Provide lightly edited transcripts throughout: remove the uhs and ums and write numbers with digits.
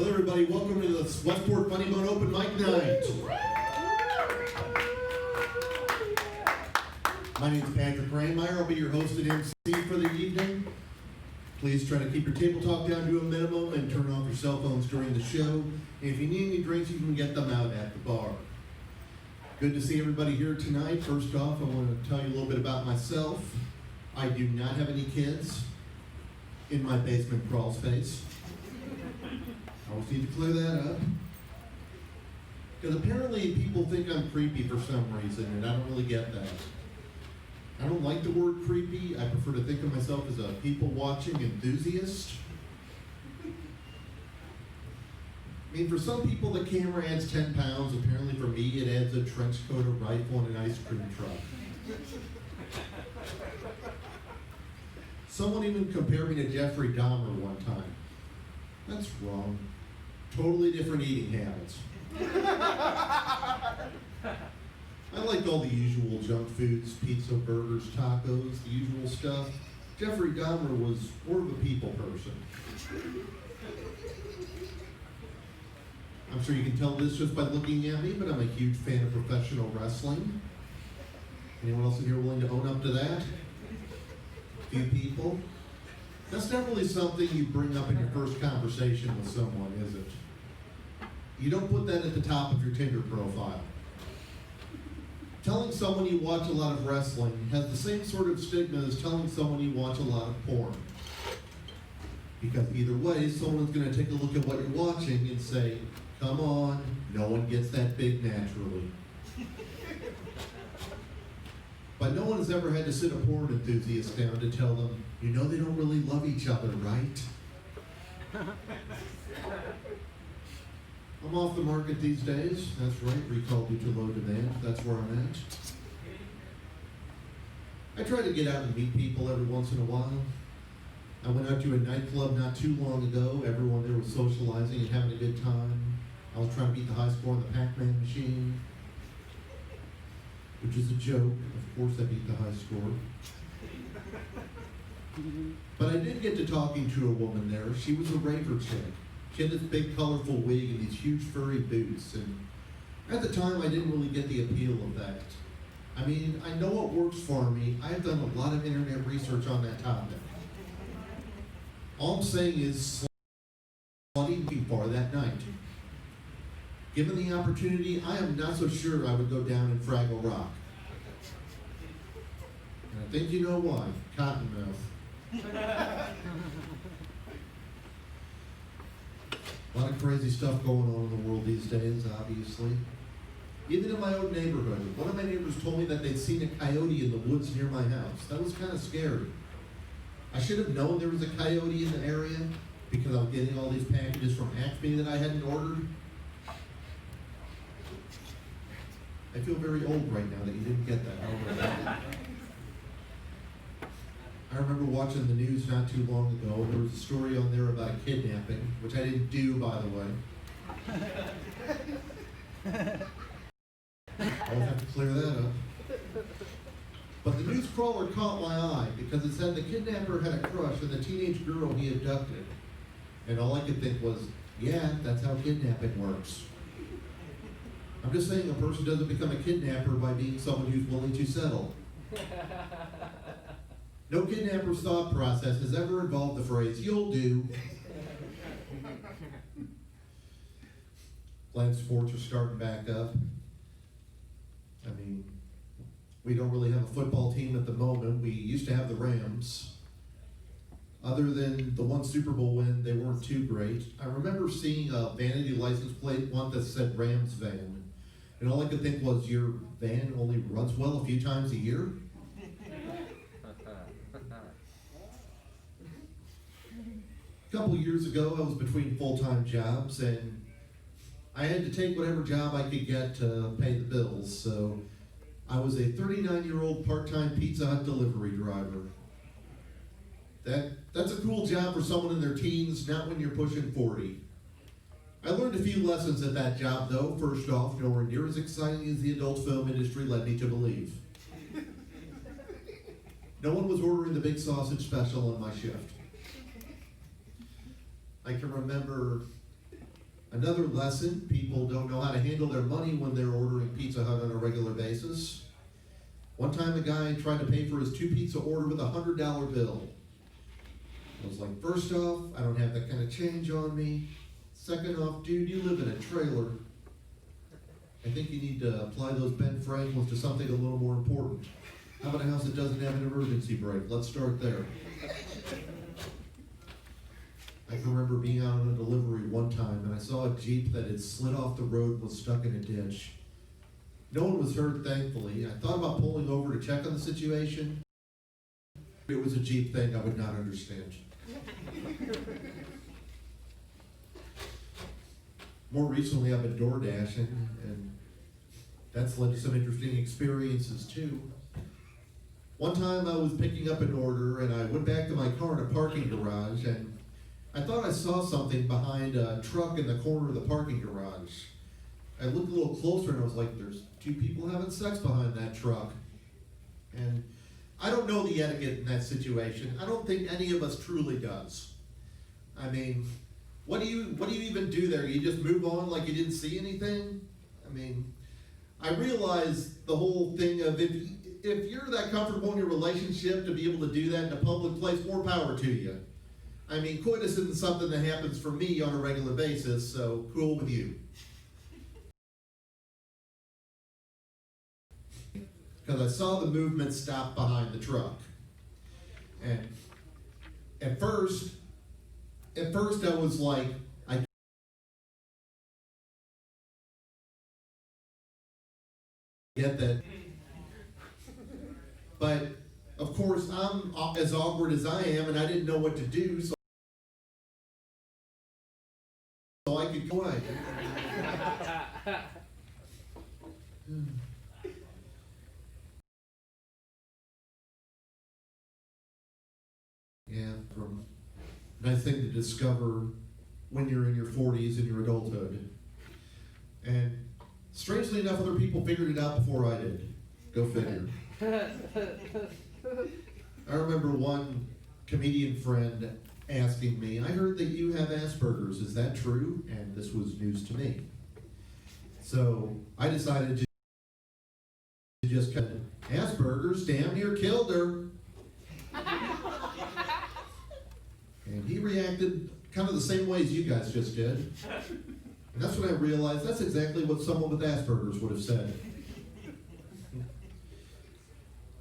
Hello everybody, welcome to the Westport Funny Bone Open Mic Night. My name is Patrick Rainmeyer. I'll be your host and MC for the evening. Please try to keep your table talk down to a minimum and turn off your cell phones during the show. And if you need any drinks, you can get them out at the bar. Good to see everybody here tonight. First off, I want to tell you a little bit about myself. I do not have any kids in my basement crawl space. I always need to clear that up. Because apparently people think I'm creepy for some reason, and I don't really get that. I don't like the word creepy. I prefer to think of myself as a people-watching enthusiast. I mean, for some people, the camera adds 10 pounds. Apparently for me, it adds a trench coat, a rifle, and an ice cream truck. Someone even compared me to Jeffrey Dahmer one time. That's wrong. Totally different eating habits. I liked all the usual junk foods, pizza, burgers, tacos, the usual stuff. Jeffrey Dahmer was more of a people person. I'm sure you can tell this just by looking at me, but I'm a huge fan of professional wrestling. Anyone else in here willing to own up to that? A few people? That's not really something you bring up in your first conversation with someone, is it? You don't put that at the top of your Tinder profile. Telling someone you watch a lot of wrestling has the same sort of stigma as telling someone you watch a lot of porn. Because either way, someone's going to take a look at what you're watching and say, come on, no one gets that big naturally. But no one has ever had to sit a porn enthusiast down to tell them, you know they don't really love each other, right? I'm off the market these days. That's right, recall due to low demand. That's where I'm at. I try to get out and meet people every once in a while. I went out to a nightclub not too long ago. Everyone there was socializing and having a good time. I was trying to beat the high score on the Pac-Man machine, which is a joke. Of course I beat the high score. But I did get to talking to a woman there. She was a raver chick. She had this big colorful wig and these huge furry boots, and at the time I didn't really get the appeal of that. I mean, I know what works for me. I've done a lot of internet research on that topic. All I'm saying is slutty too far that night. Given the opportunity, I am not so sure I would go down in Fraggle Rock. And I think you know why. Cottonmouth. A lot of crazy stuff going on in the world these days, obviously. Even in my own neighborhood, one of my neighbors told me that they'd seen a coyote in the woods near my house. That was kind of scary. I should have known there was a coyote in the area because I'm getting all these packages from Acme that I hadn't ordered. I feel very old right now that you didn't get that. I remember watching the news not too long ago. There was a story on there about a kidnapping, which I didn't do, by the way. I'll have to clear that up. But the news crawler caught my eye because it said the kidnapper had a crush on the teenage girl he abducted. And all I could think was, yeah, that's how kidnapping works. I'm just saying a person doesn't become a kidnapper by being someone who's willing to settle. No kidnapper's thought process has ever involved the phrase, you'll do. Glad sports are starting back up. I mean, we don't really have a football team at the moment. We used to have the Rams. Other than the one Super Bowl win, they weren't too great. I remember seeing a vanity license plate once that said Rams van. And all I could think was, your van only runs well a few times a year? A couple years ago, I was between full-time jobs, and I had to take whatever job I could get to pay the bills. So I was a 39-year-old part-time Pizza Hut delivery driver. That's a cool job for someone in their teens, not when you're pushing 40. I learned a few lessons at that job, though. First off, nowhere near as exciting as the adult film industry led me to believe. No one was ordering the big sausage special on my shift. I can remember Another lesson, people don't know how to handle their money when they're ordering Pizza Hut on a regular basis. One time a guy tried to pay for his 2 pizza order with a $100 bill. I was like, first off, I don't have that kind of change on me. Second off, dude, you live in a trailer. I think you need to apply those Ben Franklins to something a little more important. How about a house that doesn't have an emergency brake? Let's start there. I can remember being out on a delivery one time and I saw a Jeep that had slid off the road and was stuck in a ditch. No one was hurt, thankfully. I thought about pulling over to check on the situation. If it was a Jeep thing, I would not understand. More recently, I've been door dashing, and that's led to some interesting experiences too. One time I was picking up an order and I went back to my car in a parking garage and I thought I saw something behind a truck in the corner of the parking garage. I looked a little closer and I was like, there's 2 people having sex behind that truck. And I don't know the etiquette in that situation. I don't think any of us truly does. I mean, what do you even do there? You just move on like you didn't see anything? I mean, I realize the whole thing of if you're that comfortable in your relationship to be able to do that in a public place, more power to you. I mean, coitus isn't something that happens for me on a regular basis, so cool with you. Because I saw the movement stop behind the truck. And at first I was like, I get that. But of course, I'm as awkward as I am, and I didn't know what to do, so I could go away. Yeah, nice thing to discover when you're in your 40s and your adulthood. And strangely enough, other people figured it out before I did. Go figure. I remember one comedian friend asking me, I heard that you have Asperger's, is that true? And this was news to me. So I decided to just cut Asperger's damn near killed her. And he reacted kind of the same way as you guys just did. And that's when I realized that's exactly what someone with Asperger's would have said.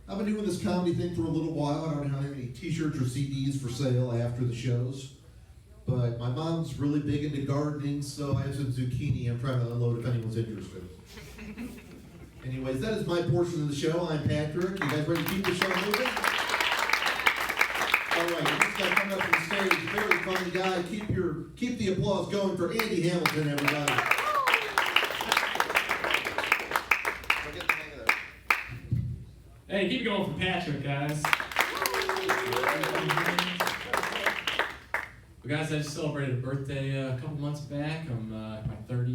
I've been doing this comedy thing for a little while. I don't have any t-shirts or CDs for sale after the shows. But my mom's really big into gardening, so I have some zucchini I'm trying to unload if anyone's interested. Anyways, that is my portion of the show. I'm Patrick. You guys ready to keep the show moving? All right, this guy coming up on the stage, very funny guy. Keep the applause going for Andy Hamilton, everybody. Hey, keep going for Patrick, guys. Well, guys, I just celebrated a birthday a couple months back. I'm my 30th.